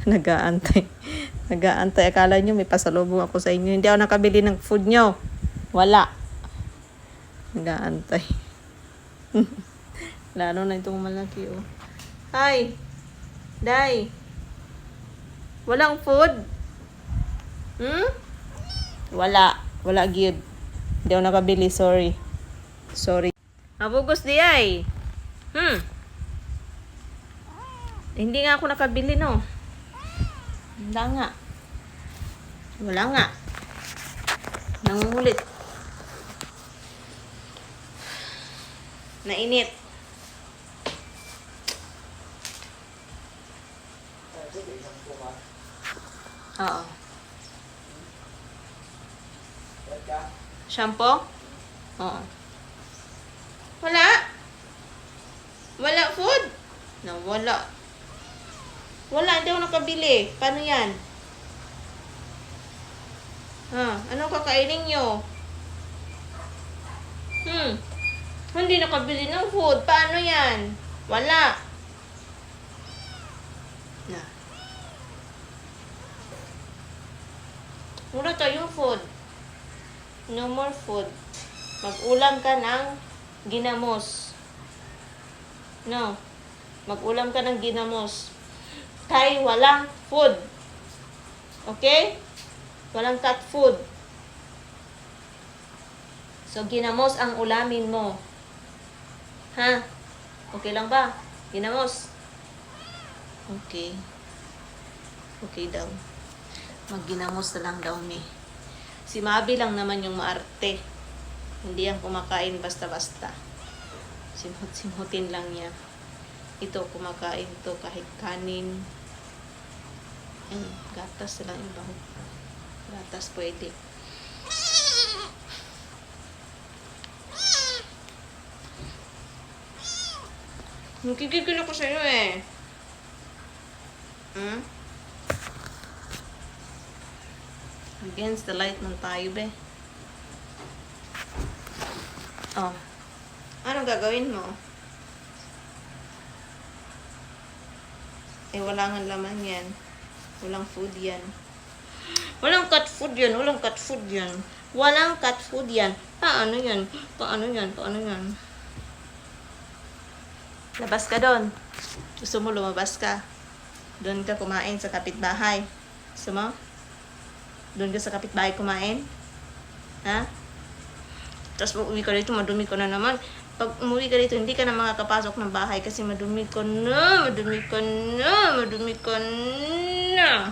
Nag-aantay. Nag-aantay. Akala nyo may pasalubong ako sa inyo. Hindi ako nakabili ng food nyo. Wala. Nag-aantay. Lalo na itong malaki, oh. Hi! Day! Walang food? Wala. Wala, gyud. Hindi ako nakabili. Sorry. Mabugos di ay. Hindi nga ako nakabili, no? Wala nga. Wala nga. Nangungulit. Nainit. Oo. Shampoo? Oo. Wala? Wala food? Wala. Wala, hindi ako nakabili. Paano yan? Anong kakainin nyo? Hindi nakabili ng food. Paano yan? Wala. Wala tayong food. No more food. Mag-ulam ka ng ginamos. No. Mag-ulam ka ng ginamos. Kay walang food. Okay? Walang cat food. So, ginamos ang ulamin mo. Ha? Okay lang ba? Ginamos? Okay. Okay daw. Magginamos na lang daw ni. Si Mabi lang naman yung maarte. Hindi yan kumakain basta-basta. Simhot-simhotin lang niya. Ito, kumakain to kahit kanin. Gatas na lang yung baho. Gatas pwede. Nakikigil ako sa'yo eh. Against the light man tayo, be. Oh. Anong gagawin mo? Wala nga laman yan. Walang food yan. Walang cat food yan. Walang cat food yan. Walang cat food yan. Paano yan? Paano yan? Paano yan? Labas ka doon. Gusto mo lumabas ka? Doon ka kumain sa kapitbahay. Gusto mo? Doon ka sa kapitbahay kumain? Ha? Tapos pag uwi ka dito, madumi ka na naman. Pag umuwi ka dito, hindi ka na makakapasok ng bahay kasi madumi ka na. Madumi ka na. Madumi ka na.